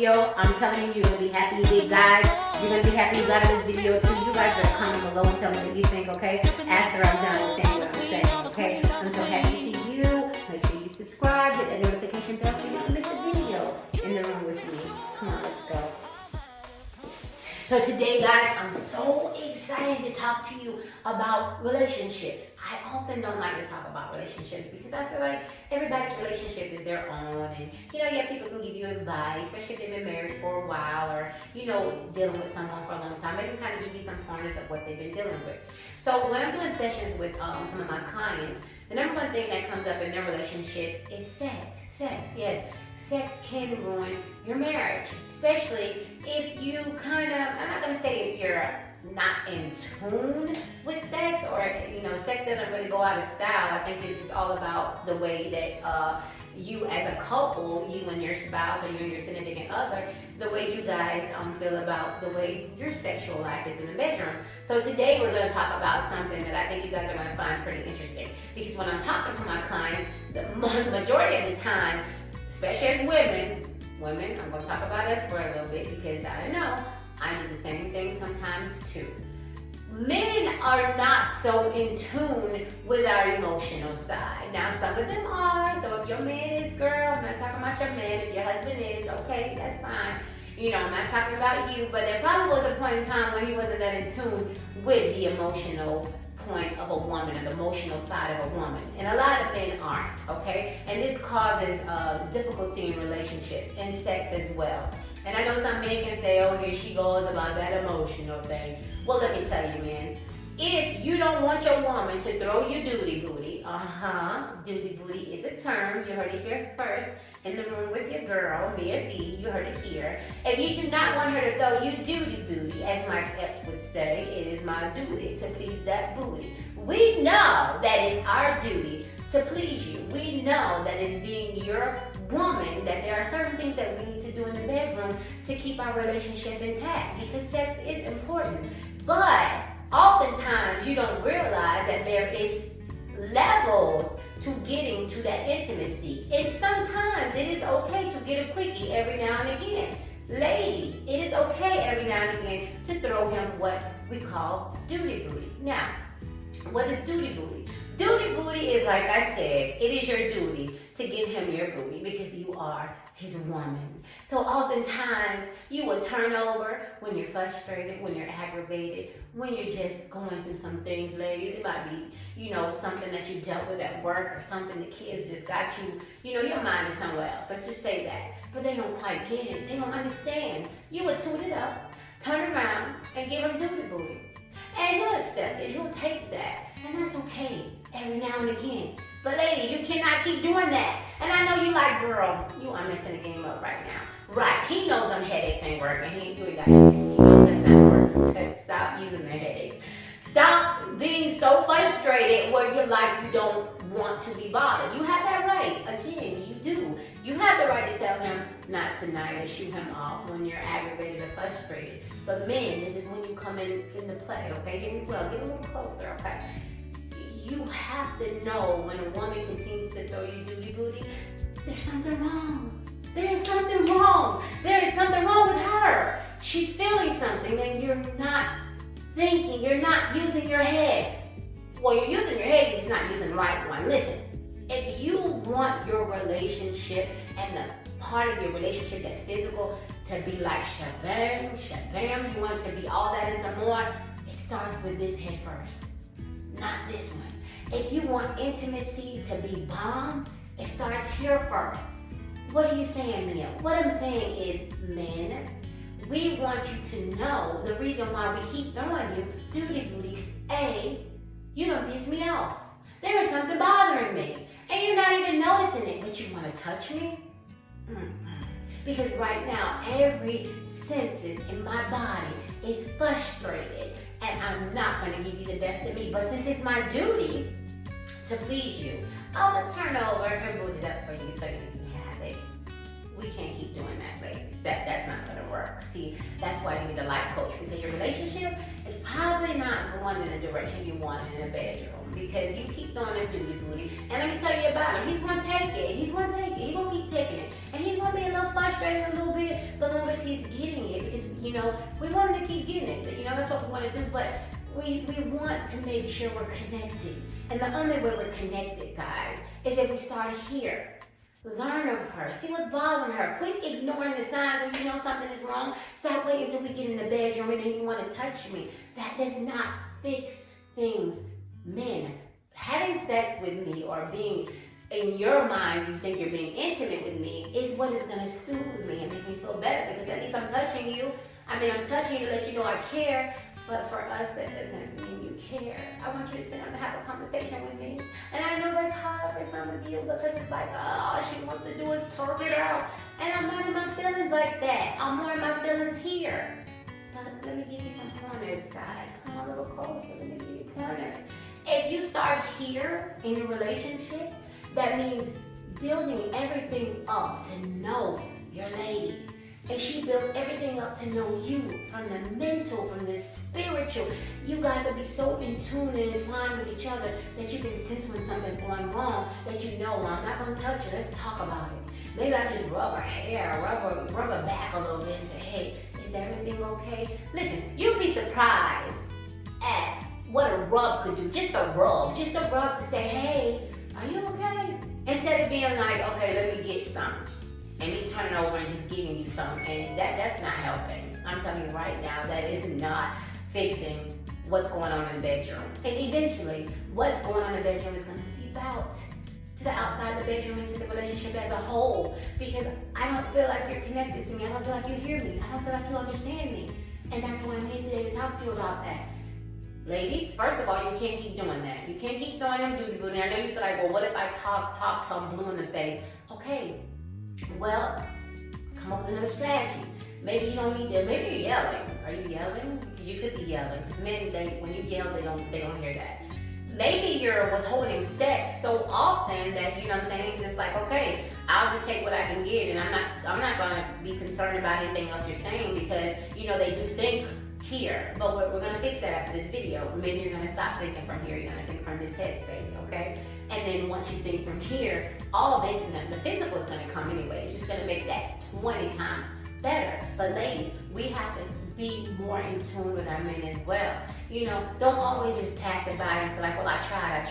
video. I'm telling you, you're gonna be happy you did, guys. You're gonna be happy you got in this video too. You guys better comment below and tell me what you think, okay? After I'm done saying what I'm saying, okay? I'm so happy to see you. Make sure you subscribe, hit that notification bell so you don't miss a video. In the room with me. Come on, let's go. So today, guys, I'm so excited to talk to you about relationships. I often don't like to talk about relationships because I feel like everybody's relationship is their own, and you have people who give you advice, especially if they've been married for a while or dealing with someone for a long time. They can kind of give you some pointers of what they've been dealing with. So when I'm doing sessions with some of my clients, the number one thing that comes up in their relationship is sex. Yes. Sex can ruin your marriage, especially if you I'm not going to say if you're not in tune with sex or, sex doesn't really go out of style. I think it's just all about the way that you as a couple, you and your spouse or you and your significant other, the way you guys feel about the way your sexual life is in the bedroom. So today we're going to talk about something that I think you guys are going to find pretty interesting, because when I'm talking to my clients, the majority of the time, especially as women, I'm going to talk about us for a little bit because I know I do the same thing sometimes too. Men are not so in tune with our emotional side. Now, some of them are, so if your man is, girl, I'm not talking about your man, if your husband is, okay, that's fine. I'm not talking about you, but there probably was a point in time when he wasn't that in tune with the emotional point of a woman and the emotional side of a woman, and a lot of men aren't, okay? And this causes difficulty in relationships and sex as well. And I know some men can say, oh, here she goes about that emotional thing. Well, let me tell you, man, if you don't want your woman to throw you duty booty, duty booty is a term, you heard it here first, in the room with your girl, Mia.B, you heard it here. If you do not want her to throw you duty booty, as my ex would say, it is my duty to please that booty. We know that it's our duty to please you. We know that it's being your woman, that there are certain things that we need to do in the bedroom to keep our relationship intact, because sex is important. But oftentimes you don't realize that there is levels to getting to that intimacy. And sometimes it is okay to get a quickie every now and again. Ladies, it is okay every now and again to throw him what we call duty booty. Now, what is duty booty? Duty booty is, like I said, it is your duty to give him your booty because you are his woman. So oftentimes you will turn over when you're frustrated, when you're aggravated, when you're just going through some things, ladies. It might be, something that you dealt with at work or something the kids just got you, your mind is somewhere else. Let's just say that. But they don't quite get it. They don't understand. You would tune it up, turn around, and give him duty booty. And he'll accept it. He'll take that. And that's okay every now and again. But ladies, you cannot keep doing that. And I know you like, girl, you are messing the game up right now. Right, he knows them headaches ain't working. He ain't got headaches. He knows that's not working. Okay, stop using the headaches. Stop being so frustrated where you're like you don't want to be bothered. You have that right. Again, you do. You have the right to tell him not tonight or shoot him off when you're aggravated or frustrated. But men, this is when you come into play, okay? Hear me well. Get a little closer, okay? You have to know when a woman continues to throw you duty booty, there's something wrong. There is something wrong. There is something wrong with her. She's feeling something and you're not thinking. You're not using your head. Well, you're using your head, you're just not using the right one. Listen, if you want your relationship and the part of your relationship that's physical to be like shabam, you want it to be all that and some more, it starts with this head first, not this one. If you want intimacy to be bomb, it starts here first. What are you saying, Mia? What I'm saying is, men, we want you to know the reason why we keep throwing you duty booty is A, you don't piss me off. There is something bothering me. And you're not even noticing it, but you want to touch me? Because right now, every senses in my body is frustrated, and I'm not going to give you the best of me. But since it's my duty to please you, I'll turn over and boot it up for you so you can have it. We can't keep doing that, ladies. That's not going to work. See, that's why you need a life coach, because your relationship is probably not going in the direction you want in the bedroom because you keep throwing him booty. And let me tell you about him. He's gonna take it. He's gonna keep taking it. And he's gonna be a little frustrated a little bit, but as long as he's getting it, because we want him to keep getting it. That's what we want to do. But we want to make sure we're connected. And the only way we're connected, guys, is if we start here. Learn of her. See what's bothering her. Quit ignoring the signs when you know something is wrong. Stop waiting until we get in the bedroom and then you want to touch me. That does not fix things. Men, having sex with me or being, in your mind, you think you're being intimate with me is what is going to soothe me and make me feel better because at least I'm touching you. I'm touching you to let you know I care. But for us, that doesn't mean you care. I want you to sit down and have a conversation with me. And I know that's hard for some of you because it's like, all she wants to do is talk it out. And I'm not in my feelings like that. I'm more in my feelings here. But let me give you some pointers, guys. Come a little closer. Let me give you pointers. If you start here in your relationship, that means building everything up to know your lady. And she builds everything up to know you, from the mental, from the spiritual. You guys will be so in tune and entwined with each other that you can sense when something's going wrong, that you know, well, I'm not going to touch her, let's talk about it. Maybe I just rub her hair, rub her back a little bit and say, hey, is everything okay? Listen, you'd be surprised at what a rub could do. Just a rub to say, hey, are you okay? Instead of being like, okay, let me get some. And me turning over and just giving you some, and that's not helping. I'm telling you right now, that is not fixing what's going on in the bedroom. And eventually, what's going on in the bedroom is going to seep out to the outside of the bedroom, into the relationship as a whole. Because I don't feel like you're connected to me. I don't feel like you hear me. I don't feel like you understand me. And that's what I'm here today to talk to you about that. Ladies, first of all, you can't keep doing that. You can't keep throwing them booty. And I know you feel like, well, what if I talk till I'm blue in the face? Okay. Well, come up with another strategy. Maybe you don't need to. Maybe you're yelling. Are you yelling? Because you could be yelling. Because men, when you yell, they don't hear that. Maybe you're withholding sex so often that what I'm saying. It's just like, okay, I'll just take what I can get, and I'm not gonna be concerned about anything else you're saying because they do think here. But we're gonna fix that after this video. Maybe you're gonna stop thinking from here. You're gonna think from this headspace, okay? And then once you think from here, all this the physical is going to come anyway. It's just going to make that 20 times better. But ladies, we have to be more in tune with our men as well. Don't always just pass it by and feel like, well, I tried.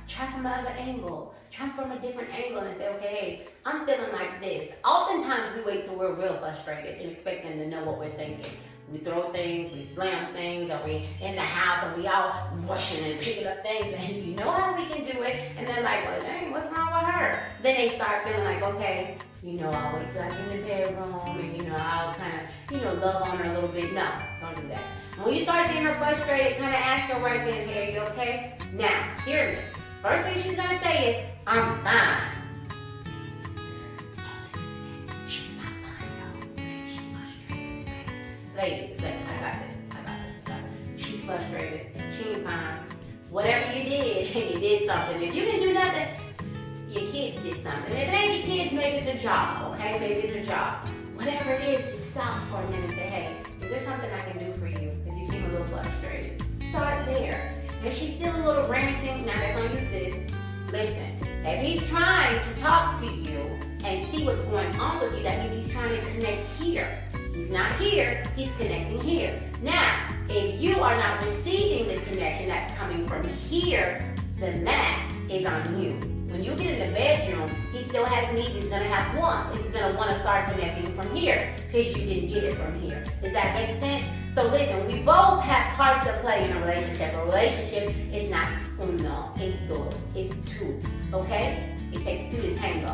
Try from the other angle. Try from a different angle and say, okay, hey, I'm feeling like this. Oftentimes we wait till we're real frustrated and expect them to know what we're thinking. We throw things, we slam things, or we in the house and we all rushing and picking up things, and you know how we can do it. And they're like, well, dang, what's wrong with her? Then they start feeling like, okay, I'll wait till I get in the bedroom and, I'll kind of, love on her a little bit. No, don't do that. When you start seeing her frustrated, kind of ask her right then, hey, are you okay? Now, hear me. First thing she's going to say is, I'm fine. Ladies, I got this. She's frustrated. She ain't fine. Whatever you did, you did something. If you didn't do nothing, your kids did something. If it ain't your kids, maybe it's a job, okay? Maybe it's a job. Whatever it is, just stop for a minute and say, hey, is there something I can do for you? Because you seem a little frustrated. Start there. If she's still a little ranting, now that's on you, sis. Listen, if he's trying to talk to you and see what's going on with you, that means he's trying to connect here. He's not here, he's connecting here. Now, if you are not receiving the connection that's coming from here, then that is on you. When you get in the bedroom, he still has needs, he's gonna have wants, and he's gonna wanna start connecting from here because you didn't get it from here. Does that make sense? So listen, we both have parts to play in a relationship. A relationship is not uno, it's dos, it's two, okay? It takes two to tango.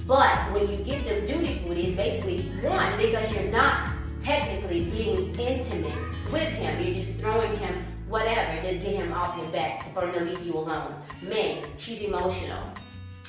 But when you get the duty booty, it's basically one, because you're not technically being intimate with him. You're just throwing him whatever to get him off your back for him to leave you alone. Man, she's emotional.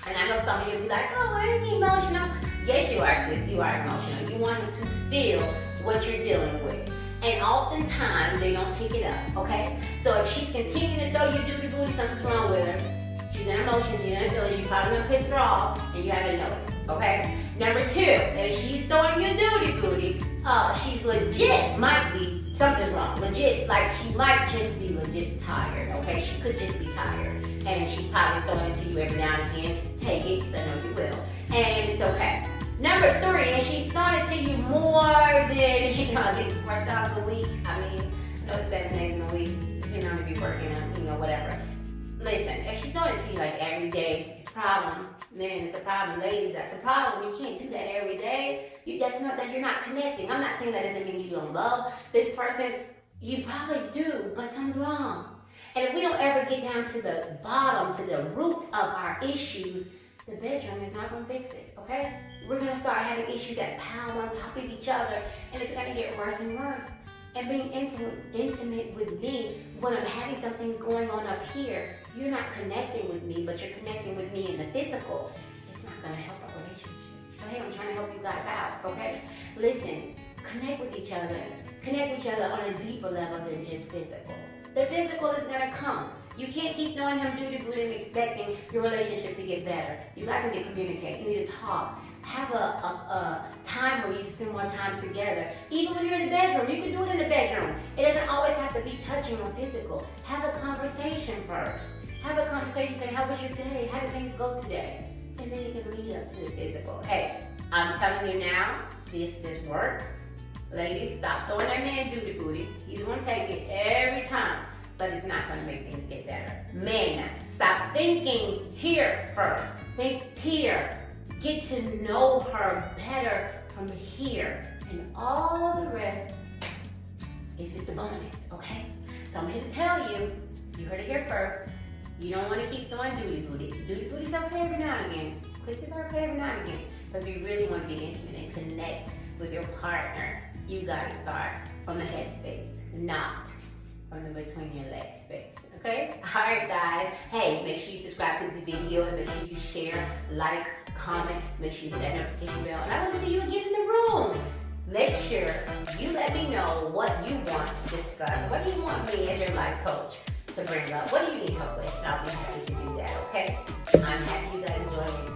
And I know some of you will be like, oh, why are you emotional? Yes, you are, sis. You are emotional. You want him to feel what you're dealing with. And oftentimes, they don't pick it up, okay? So if she's continuing to throw you duty booty, something's wrong with her. She's in emotions, she's in feelings, you probably gonna piss her off, and you haven't noticed, okay? Number two, if she's throwing you duty booty, she's legit might be something's wrong. Legit, like she might just be legit tired, okay? She could just be tired. And she's probably throwing it to you every now and again. Take it, because I know you will. And it's okay. Number 3, and she's throwing it to you more than, you know, I guess 4 times a week. I mean, no 7 days in a week, you know, if you're working on, you know, whatever. Listen, if she's throwing it to you like every day, it's a problem. Man, it's a problem. Ladies, that's a problem. You can't do that every day. That's not that you're not connecting. I'm not saying that doesn't mean you don't love this person. You probably do, but something's wrong. And if we don't ever get down to the bottom, to the root of our issues, the bedroom is not going to fix it, okay? We're going to start having issues that pile on top of each other, and it's going to get worse and worse. And being intimate with me, when I'm having something going on up here, you're not connecting with me, but you're connecting with me in the physical. It's not going to help our relationship. So hey, I'm trying to help you guys out, okay? Listen, connect with each other. Connect with each other on a deeper level than just physical. The physical is going to come. You can't keep knowing him duty-booty and expecting your relationship to get better. You guys need to communicate. You need to talk. Have a time where you spend more time together. Even when you're in the bedroom, you can do it in the bedroom. It doesn't always have to be touching or physical. Have a conversation first. Have a conversation saying, how was your day? How did things go today? And then you can lead up to the physical. Hey, I'm telling you now, this works. Ladies, stop throwing that man duty-booty. He's going to take it every time, but it's not going to make things get better. Men, stop thinking here first. Think here. Get to know her better from here. And all the rest is just a bonus, okay? So I'm here to tell you, you heard it here first. You don't want to keep doing duty-booty. Duty-booty's okay every now and again. Quickies are okay every now and again. But if you really want to be intimate and connect with your partner, you gotta start from the head space, not from the between your leg space, okay? All right, guys. Hey, make sure you subscribe to this video and make sure you share, like, comment, make sure you hit that notification bell. And I want to see you again in the room. Make sure you let me know what you want to discuss. What do you want me as your life coach to bring up? What do you need help with? And I'll be happy to do that, okay? I'm happy you guys enjoyed